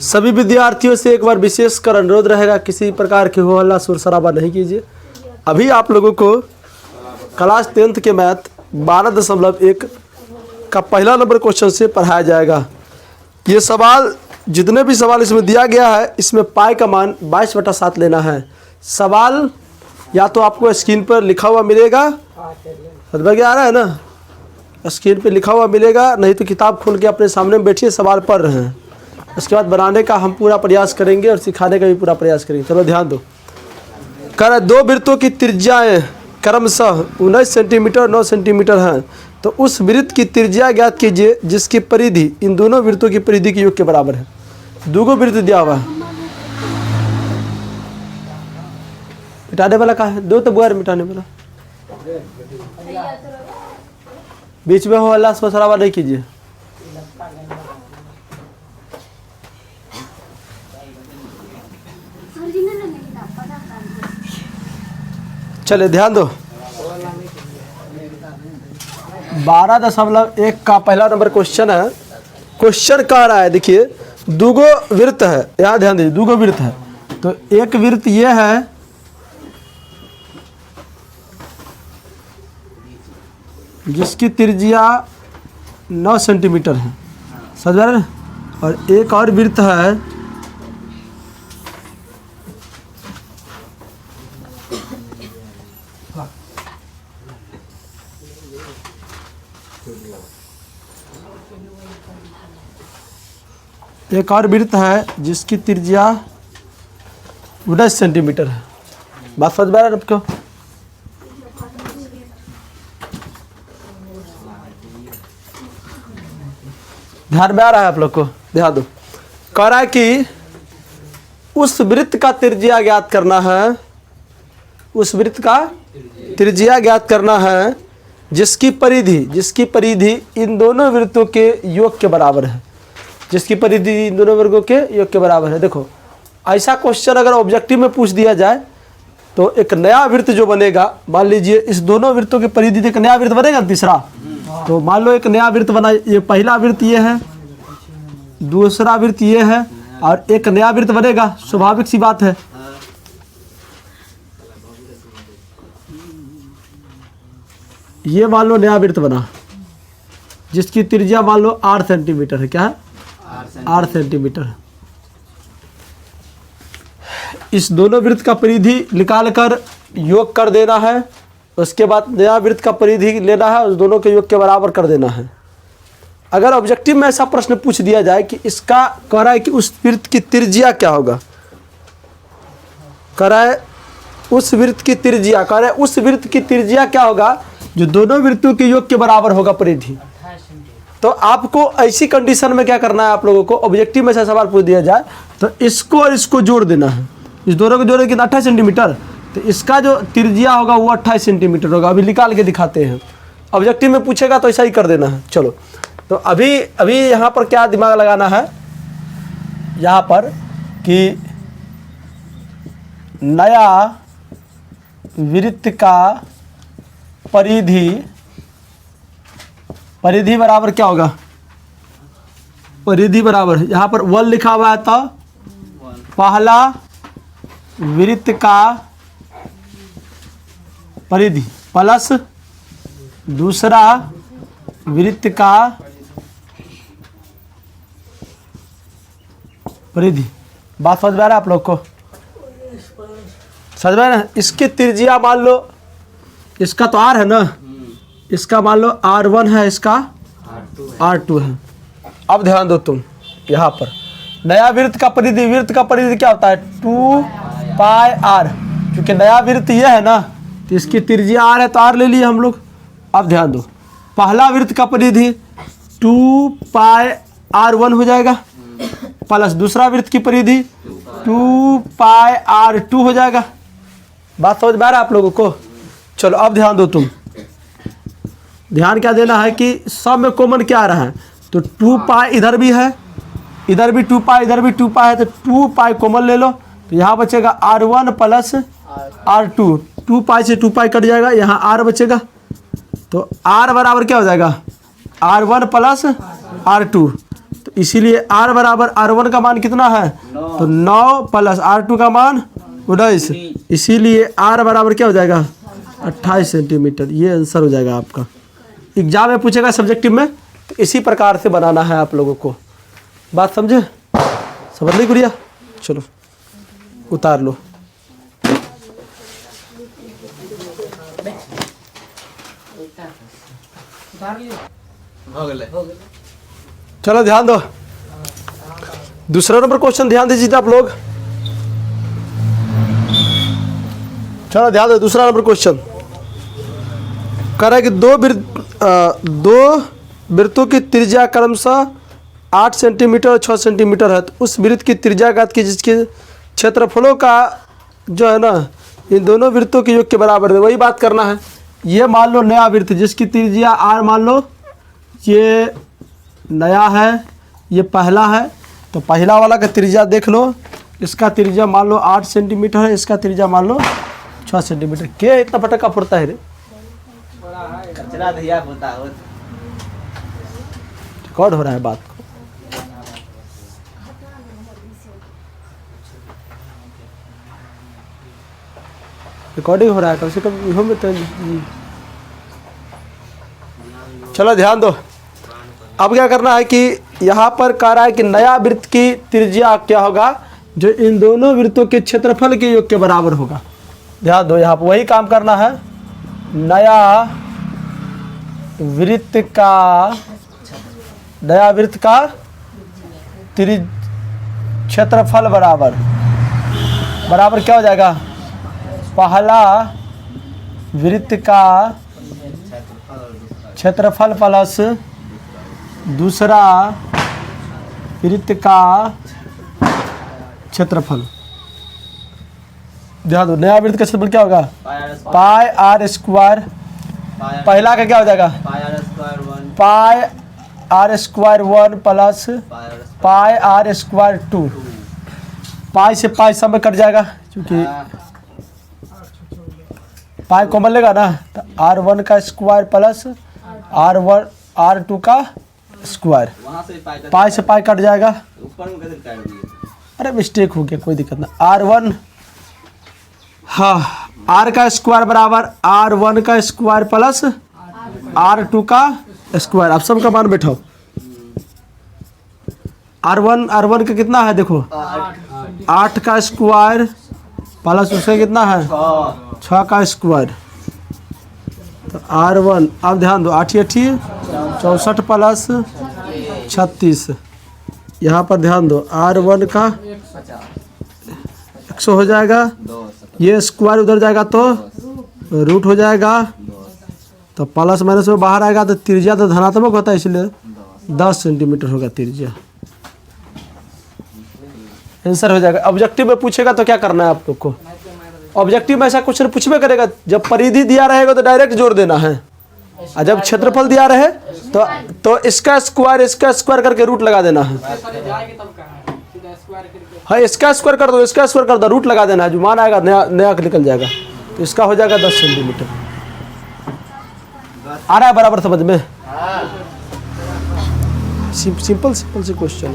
सभी विद्यार्थियों से एक बार विशेष कर अनुरोध रहेगा, किसी प्रकार की हो हल्ला शोर शराबा नहीं कीजिए। अभी आप लोगों को क्लास 10th के मैथ 12.1 का पहला नंबर क्वेश्चन से पढ़ाया जाएगा। ये सवाल, जितने भी सवाल इसमें दिया गया है, इसमें पाई का मान 22/7 लेना है। सवाल या तो आपको स्क्रीन पर लिखा हुआ मिलेगा, समझ में आ रहा है ना, स्क्रीन पे लिखा हुआ मिलेगा, नहीं तो किताब खोल के अपने सामने बैठिए, सवाल पढ़ रहे हैं। उसके बाद बनाने का हम पूरा प्रयास करेंगे और सिखाने का भी पूरा प्रयास करेंगे। चलो ध्यान दो। कर दो वृत्तों की त्रिज्याएं क्रमशः 19 सेंटीमीटर 9 सेंटीमीटर हैं, तो उस वृत्त की त्रिज्या ज्ञात कीजिए जिसकी परिधि इन दोनों वृत्तों की परिधि के योग के बराबर है। दो वृत्त दिया हुआ है, मिटाने वाला कहाँ है? दो तो बुआर मिटाने वाला, बीच में हो हल्ला शोर शराबा नहीं कीजिए। चले ध्यान दो। 12.1 का पहला नंबर क्वेश्चन है। क्वेश्चन कह रहा है, देखिए दूगो वृत्त है, यहाँ ध्यान दीजिए, दूगो वृत्त है। तो एक वृत्त ये है जिसकी त्रिज्या 9 सेंटीमीटर है, समझ रहे हैं, और एक और वृत्त है जिसकी त्रिज्या 19 सेंटीमीटर है। बात समझ में आ रहा है आपको? ध्यान में आ रहा है आप लोग को? ध्यान दो। कह रहा है कि उस वृत्त का त्रिज्या ज्ञात करना है, उस वृत्त का त्रिज्या ज्ञात करना है जिसकी परिधि इन दोनों वृत्तों के योग के बराबर है, जिसकी परिधि इन दोनों वर्गों के योग के बराबर है। देखो, ऐसा क्वेश्चन अगर ऑब्जेक्टिव में पूछ दिया जाए तो एक नया वृत्त जो बनेगा, मान लीजिए इस दोनों वृत्तों की परिधि एक नया वृत्त बनेगा, तीसरा। तो मान लो एक नया वृत्त बना, ये पहला वृत्त ये है, दूसरा वृत्त ये है, और एक नया वृत्त बनेगा, स्वाभाविक सी बात है। ये मान लो नया वृत्त बना जिसकी त्रिज्या मान लो 8 सेंटीमीटर है। क्या है? 8 सेंटीमीटर। इस दोनों वृत्त का परिधि निकाल कर योग कर देना है। उसके बाद नया वृत्त का परिधि लेना है, उस दोनों के योग के बराबर कर देना है। अगर ऑब्जेक्टिव में ऐसा प्रश्न पूछ दिया जाए कि इसका, कह रहा है कि उस वृत्त की त्रिज्या क्या होगा, कह रहा है उस वृत्त की त्रिज्या, कह रहा है उस वृत्त की त्रिज्या क्या होगा जो दोनों वृत्तों के योग के बराबर होगा परिधि। तो आपको ऐसी कंडीशन में क्या करना है, आप लोगों को ऑब्जेक्टिव में ऐसा सवाल पूछ दिया जाए तो इसको और इसको जोड़ देना है। इस दोनों को जोड़े कितना? 28 सेंटीमीटर। तो इसका जो त्रिज्या होगा वो 28 सेंटीमीटर होगा। अभी निकाल के दिखाते हैं, ऑब्जेक्टिव में पूछेगा तो ऐसा ही कर देना है। चलो, तो अभी यहाँ पर क्या दिमाग लगाना है, यहाँ पर कि नया वृत्त का परिधि बराबर क्या होगा? परिधि बराबर, यहाँ पर 1 लिखा हुआ है, तो पहला वृत्त का परिधि प्लस दूसरा वृत्त का परिधि। बात समझ में आ रहा है आप लोग को? समझ में आ रहा है? इसकी त्रिज्या मान लो, इसका तो R है ना, इसका मान लो R1 है, इसका R2 है। अब ध्यान दो तुम, यहाँ पर नया वृत्त का परिधि क्या होता है? 2 पाई R। क्योंकि नया वृत्त ये है ना, तो इसकी त्रिज्या R है, तो R ले लिए हम लोग। अब ध्यान दो, पहला वृत्त का परिधि 2 पाई R1 हो जाएगा, प्लस दूसरा वृत्त की परिधि 2 पाई R2 हो जाएगा। बात समझ में आ रहा है आप लोगों को? चलो अब ध्यान दो तुम, ध्यान क्या देना है कि सब में कॉमन क्या आ रहा है, तो 2 पाई इधर भी है, इधर भी 2 पाई, इधर भी 2 पाई है, तो 2 पाई कॉमन ले लो, तो यहाँ बचेगा R1 प्लस R2। 2 पाई से 2 पाई कट जाएगा, यहाँ R बचेगा, तो R बराबर क्या हो जाएगा? R1 plus R2। तो इसीलिए R बराबर R1 का मान कितना है, तो 9 प्लस R2 का मान 19, इसीलिए R बराबर क्या हो जाएगा 28 सेंटीमीटर। ये आंसर हो जाएगा आपका। एग्जाम में पूछेगा सब्जेक्टिव में, तो इसी प्रकार से बनाना है आप लोगों को। बात समझे, समझ ली गुड़िया? चलो उतार लो। चलो ध्यान दो, दूसरा नंबर क्वेश्चन ध्यान दीजिए आप लोग। चलो ध्यान दो, दूसरा नंबर क्वेश्चन कह रहा है कि दो वृत्तों की त्रिज्या क्रमशः 8 सेंटीमीटर और 6 सेंटीमीटर है, तो उस वृत्त की त्रिज्या ज्ञात की जिसके क्षेत्रफलों का जो है ना इन दोनों वृत्तों के योग के बराबर है। वही बात करना है। ये मान लो नया वृत्त जिसकी त्रिज्या R मान लो, ये नया है, ये पहला है, तो पहला वाला का त्रिज्या देख लो, इसका त्रिज्या मान लो 8 सेंटीमीटर है, इसका त्रिज्या मान लो 6 सेंटीमीटर। क्या इतना फटका फुरता है रे? रिकॉर्ड हो रहा है बात को। रिकॉर्डिंग हो रहा है, कम से कम इहो में तो। चलो ध्यान दो, अब क्या करना है कि यहाँ पर कह रहा है कि नया वृत्त की त्रिज्या क्या होगा, जो इन दोनों वृत्तों के क्षेत्रफल के योग के बराबर होगा। ध्यान दो, यहाँ पर वही काम करना है। नया वृत्त का क्षेत्रफल बराबर क्या हो जाएगा, पहला वृत्त का क्षेत्रफल प्लस दूसरा वृत्त का क्षेत्रफल। ध्यान दो, नया वृत्त का क्षेत्रफल क्या होगा, पाई आर स्क्वायर। पहला का क्या हो जाएगा, pi R square 1 plus pi R square 2। Pi से पाई सब में कट जाएगा, क्योंकि पाई कॉमन लेगा ना, तो R1 का स्क्वायर प्लस R2 का स्क्वायर। पाई से पाई कट जाएगा, अरे मिस्टेक हो गया, कोई दिक्कत ना। R1 हाँ, R का स्क्वायर बराबर R1 का स्क्वायर प्लस R2 का स्क्वायर। आप सब का मान बैठाओ। R1 का कितना है देखो, 8 का स्क्वायर प्लस उसका कितना है 6 का स्क्वायर, तो R1। अब ध्यान दो, 8 64 प्लस 36। यहाँ पर ध्यान दो, R1 का 100 हो जाएगा, ये स्क्वायर उधर जाएगा तो रूट हो जाएगा, तो प्लस माइनस में बाहर आएगा, तो त्रिज्या तो धनात्मक होता है, इसलिए 10 सेंटीमीटर होगा त्रिज्या। आंसर हो जाएगा। ऑब्जेक्टिव में पूछेगा तो क्या करना है आप लोग को, ऑब्जेक्टिव में ऐसा क्वेश्चन पूछबे करेगा, जब परिधि दिया रहेगा तो डायरेक्ट जोड़ देना है, और जब क्षेत्रफल दिया रहे तो इसका स्क्वायर करके रूट लगा देना है। हाँ, इसका स्क्वायर कर दो, रूट लगा देना है, जो मान आएगा नया निकल जाएगा, तो इसका हो जाएगा 10 सेंटीमीटर। आ रहा है बराबर समझ में? सिंपल से क्वेश्चन।